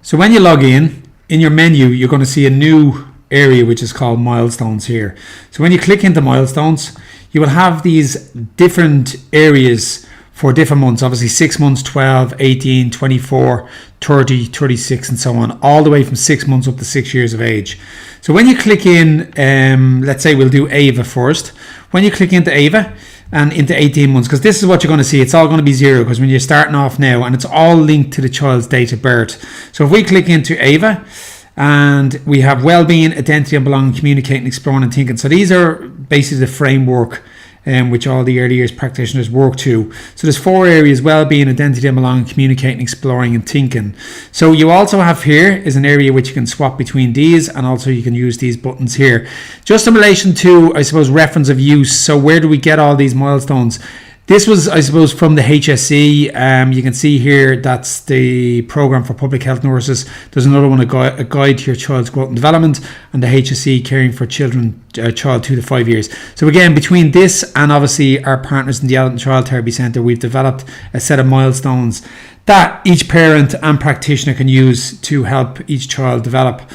So when you log in your menu, you're going to see a new area which is called Milestones here. So when you click into Milestones, you will have these different areas for different months, obviously 6 months, 12, 18, 24, 30, 36 and so on, all the way from 6 months up to 6 years of age. So when you click in, let's say we'll do Ava first. When you click into Ava and into 18 months, because this is what you're going to see, it's all going to be 0 because when you're starting off now, and it's all linked to the child's date of birth. So if we click into Ava, and we have well-being, identity and belonging, communicating, exploring and thinking. So these are basically the framework which all the early years practitioners work to. So there's 4 areas: well-being, identity and belonging, communicating, exploring and thinking. So you also have here is an area which you can swap between these, and also you can use these buttons here. Just in relation to, I suppose, reference of use. So where do we get all these milestones? This was, I suppose, from the HSE. You can see here that's the Programme for Public Health Nurses. There's another one, a guide to your child's growth and development, and the HSE Caring for Children, Child 2 to 5 years. So again, between this and obviously our partners in the Adult and Child Therapy Centre, we've developed a set of milestones that each parent and practitioner can use to help each child develop.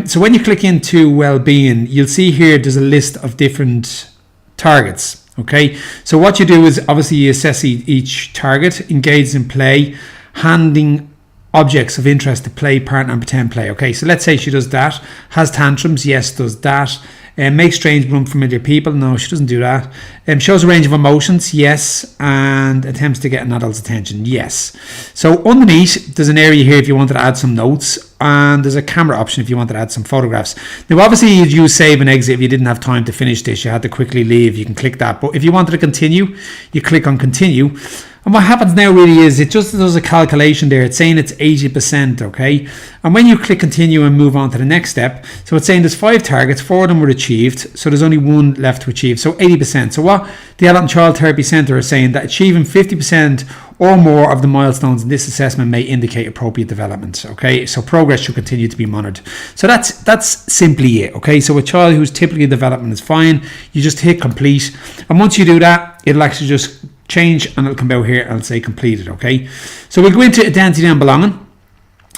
So when you click into well-being, you'll see here there's a list of different targets. Okay, so what you do is obviously you assess each target, engage in play, handling objects of interest to play, partner and pretend play. Okay, so let's say she does that, has tantrums, yes, does that, makes strange but unfamiliar people, no, she doesn't do that, shows a range of emotions, yes, and attempts to get an adult's attention, yes. So underneath there's an area here if you wanted to add some notes, and there's a camera option if you wanted to add some photographs. Now obviously you'd use save and exit if you didn't have time to finish this, you had to quickly leave, you can click that. But if you wanted to continue, you click on continue. And what happens now really is it just does a calculation there. It's saying it's 80%, okay? And when you click continue and move on to the next step, so it's saying there's 5 targets, 4 of them were achieved, so there's only 1 left to achieve, so 80%. So what the Adult and Child Therapy Centre is saying that achieving 50% or more of the milestones in this assessment may indicate appropriate development, okay? So progress should continue to be monitored. So that's simply it, okay? So a child who's typically in development is fine. You just hit complete, and once you do that, it'll actually just change and it'll come out here and it'll say completed. Okay, so we'll go into identity and belonging.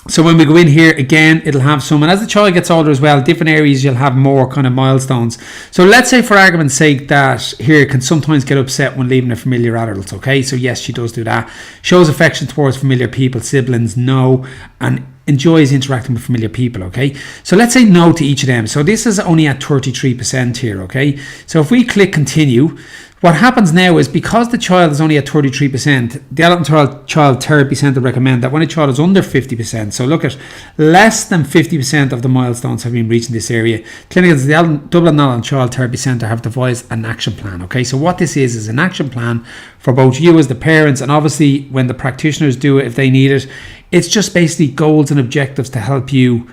So when we go in here again, it'll have some, and as the child gets older as well, different areas you'll have more kind of milestones. So let's say for argument's sake that here can sometimes get upset when leaving a familiar adult. Okay, so yes, she does do that. Shows affection towards familiar people, siblings, no, and enjoys interacting with familiar people. Okay, so let's say no to each of them. So this is only at 33% here. Okay, so if we click continue, what happens now is because the child is only at 33%, the Adult and Child Therapy Centre recommend that when a child is under 50%, so look at less than 50% of the milestones have been reached in this area, clinicals, the Dublin Adult and Child Therapy Centre have devised an action plan. Okay, so what this is an action plan for both you as the parents, and obviously when the practitioners do it if they need it. It's just basically goals and objectives to help you,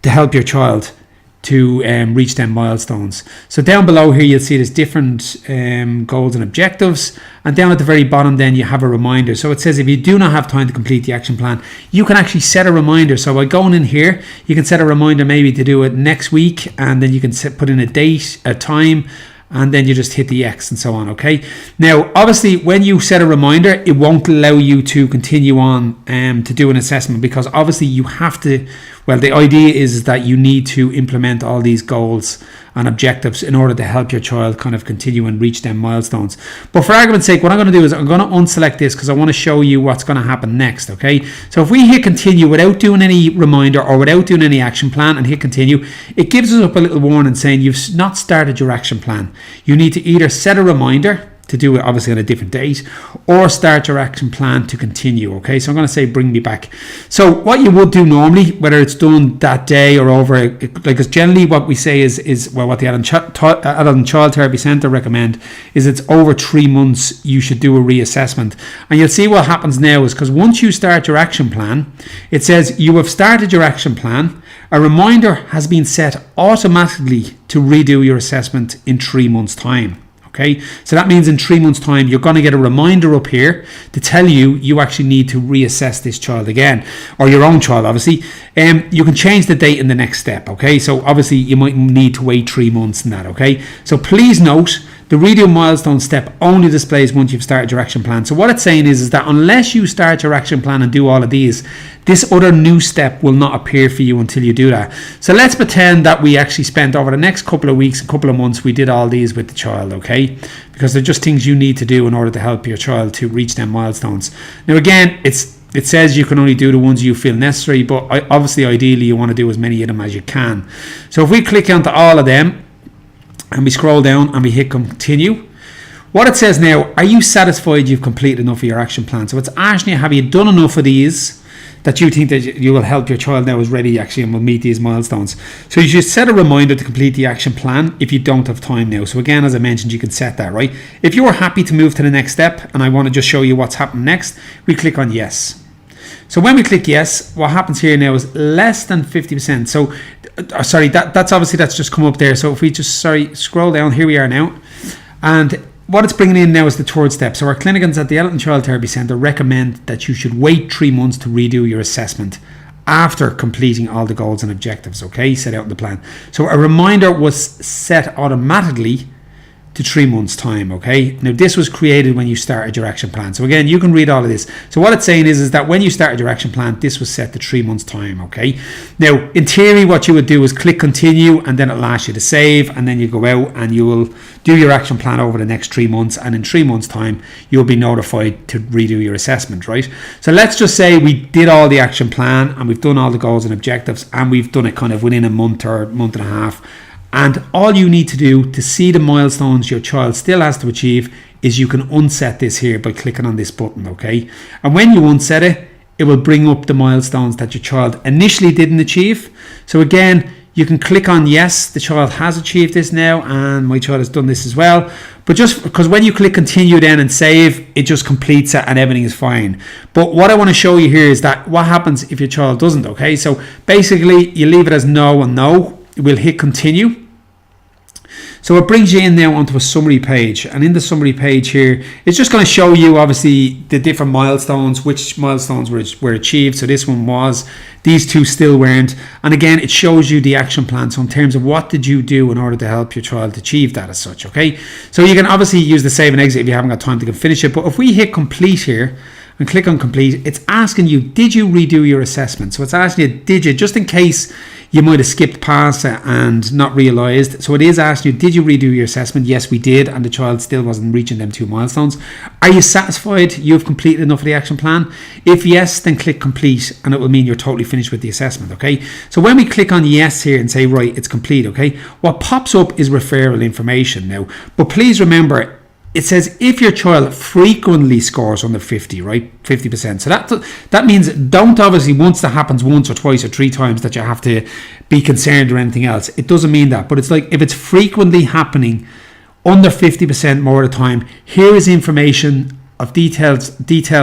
to help your child to reach them milestones. So down below here you'll see there's different goals and objectives, and down at the very bottom then you have a reminder. So it says if you do not have time to complete the action plan, you can actually set a reminder. So by going in here you can set a reminder maybe to do it next week, and then you can put in a date, a time, and then you just hit the X and so on. Okay, now obviously when you set a reminder, it won't allow you to continue on to do an assessment, because obviously you have to, well, the idea is that you need to implement all these goals and objectives in order to help your child kind of continue and reach them milestones. But for argument's sake, what I'm going to do is I'm going to unselect this because I want to show you what's going to happen next. Okay, so if we hit continue without doing any reminder or without doing any action plan and hit continue, it gives us up a little warning saying you've not started your action plan. You need to either set a reminder to do it obviously on a different date, or start your action plan to continue. Okay, so I'm going to say bring me back. So what you would do normally, whether it's done that day or over, because generally what we say is well, what the Adult and Child Therapy Centre recommend is it's over 3 months you should do a reassessment. And you'll see what happens now is because once you start your action plan, it says you have started your action plan. A reminder has been set automatically to redo your assessment in 3 months' time. Okay, so that means in 3 months' time, you're going to get a reminder up here to tell you you actually need to reassess this child again, or your own child, obviously. You can change the date in the next step. Okay, so obviously you might need to wait 3 months in that. Okay, so please note the redo milestone step only displays once you've started your action plan. So what it's saying is that unless you start your action plan and do all of these, this other new step will not appear for you until you do that. So let's pretend that we actually spent over the next couple of weeks, a couple of months, we did all these with the child, okay? Because they're just things you need to do in order to help your child to reach them milestones. Now again, it says you can only do the ones you feel necessary, but obviously ideally you want to do as many of them as you can. So if we click onto all of them and we scroll down and we hit continue, what it says now, are you satisfied you've completed enough of your action plan? So it's asking you, have you done enough of these that you think that you will help your child now is ready actually and will meet these milestones? So you should set a reminder to complete the action plan if you don't have time now. So again, as I mentioned, you can set that, right? If you're happy to move to the next step and I want to just show you what's happening next, we click on yes. So when we click yes, what happens here now is less than 50%. So sorry, that's obviously that's just come up there. So if we just scroll down, here we are now, and what it's bringing in now is the third step. So our clinicians at the Adult and Child Therapy Centre recommend that you should wait 3 months to redo your assessment after completing all the goals and objectives, okay, set out in the plan. So a reminder was set automatically to 3 months time, okay? Now this was created when you started your action plan. So again, you can read all of this. So what it's saying is that when you started your action plan, this was set to 3 months time, okay? Now in theory, what you would do is click continue and then it'll ask you to save, and then you go out and you will do your action plan over the next 3 months, and in 3 months time you'll be notified to redo your assessment, right? So let's just say we did all the action plan and we've done all the goals and objectives and we've done it kind of within a month or month and a half. And all you need to do to see the milestones your child still has to achieve is you can unset this here by clicking on this button, okay? And when you unset it, it will bring up the milestones that your child initially didn't achieve. So again, you can click on yes, the child has achieved this now and my child has done this as well. But just because when you click continue then and save, it just completes it and everything is fine. But what I want to show you here is that what happens if your child doesn't, okay? So basically you leave it as no and no. We'll hit continue. So it brings you in now onto a summary page, and in the summary page here, it's just going to show you obviously the different milestones, which milestones were achieved. So this one was, these two still weren't, and again it shows you the action plan. So in terms of what did you do in order to help your child achieve that as such, okay? So you can obviously use the save and exit if you haven't got time to finish it, but if we hit complete here and click on complete, it's asking you, did you redo your assessment? So it's asking you, did you, just in case you might have skipped past it and not realized. So it is asking you, did you redo your assessment? Yes, we did, and the child still wasn't reaching them 2 milestones. Are you satisfied you've completed enough of the action plan? If yes, then click complete and it will mean you're totally finished with the assessment, okay? So when we click on yes here and say, right, it's complete, okay? What pops up is referral information now, but please remember, it says if your child frequently scores under 50, right, 50%. So that means don't obviously, once that happens once or twice or 3 times, that you have to be concerned or anything else. It doesn't mean that, but it's like if it's frequently happening under 50% more of the time, here is information of details,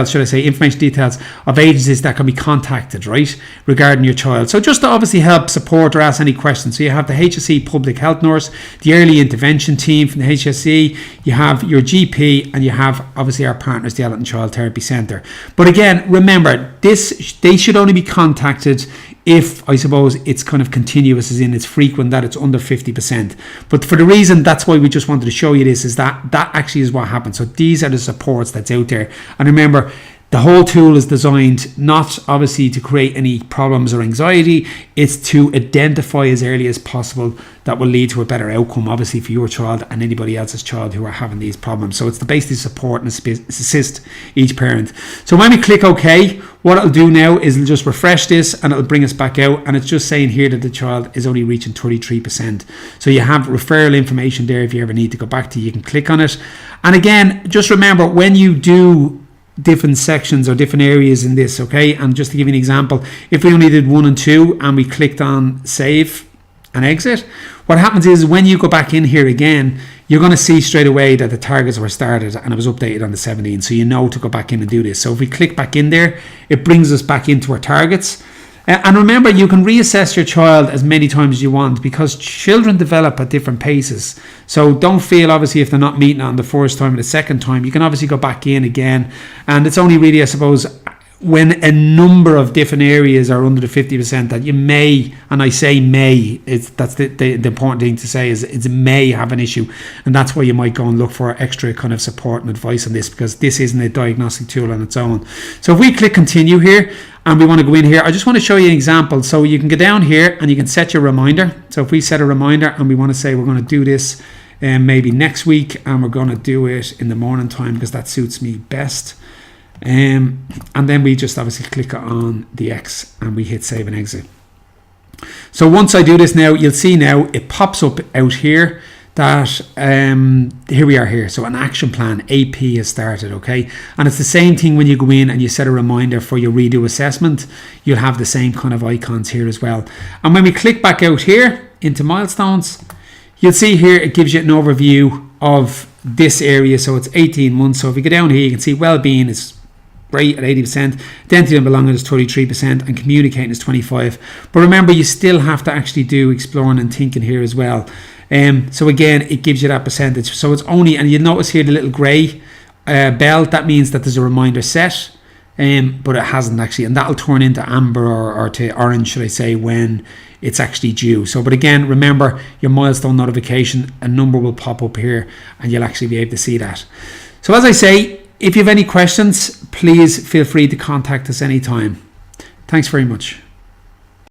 should I say, information details of agencies that can be contacted, right, regarding your child. So just to obviously help support or ask any questions. So you have the HSE public health nurse, the early intervention team from the HSE, you have your GP, and you have obviously our partners, the Adult and Child Therapy Centre. But again, remember, they should only be contacted if, I suppose, it's kind of continuous, as in it's frequent, that it's under 50%. But for the reason, that's why we just wanted to show you this, is that actually is what happens. So these are the supports that's out there. And remember, the whole tool is designed not obviously to create any problems or anxiety. It's to identify as early as possible that will lead to a better outcome, obviously, for your child and anybody else's child who are having these problems. So it's to basically support and assist each parent. So when we click OK, what it'll do now is it'll just refresh this and it'll bring us back out. And it's just saying here that the child is only reaching 33%. So you have referral information there if you ever need to go back to, you can click on it. And again, just remember, when you do different sections or different areas in this, okay, and just to give you an example, if we only did 1 and 2 and we clicked on save and exit, what happens is when you go back in here again, you're going to see straight away that the targets were started and it was updated on the 17th, so you know to go back in and do this. So if we click back in there, it brings us back into our targets. And remember, you can reassess your child as many times as you want, because children develop at different paces. So don't feel, obviously, if they're not meeting on the first time or the second time, you can obviously go back in again. And it's only really, I suppose, when a number of different areas are under the 50%, that you may, and I say may, that's the important thing to say, is it may have an issue, and that's why you might go and look for extra kind of support and advice on this, because this isn't a diagnostic tool on its own. So if we click continue here and we want to go in here, I just want to show you an example. So you can go down here and you can set your reminder. So if we set a reminder and we want to say we're going to do this maybe next week, and we're going to do it in the morning time because that suits me best. And then we just obviously click on the X and we hit save and exit. So once I do this now, you'll see now it pops up out here that here we are here. So an action plan, AP has started, okay? And it's the same thing when you go in and you set a reminder for your redo assessment. You'll have the same kind of icons here as well. And when we click back out here into Milestones, you'll see here it gives you an overview of this area. So it's 18 months. So if you go down here, you can see well-being is great at 80%, identity and belonging is 33%, and communicating is 25%. But remember, you still have to actually do exploring and thinking here as well. So again, it gives you that percentage. So it's only, and you notice here the little grey bell, that means that there's a reminder set, but it hasn't actually, and that'll turn into amber or to orange, should I say, when it's actually due. So, but again, remember your milestone notification, a number will pop up here and you'll actually be able to see that. So as I say, if you have any questions, please feel free to contact us anytime. Thanks very much.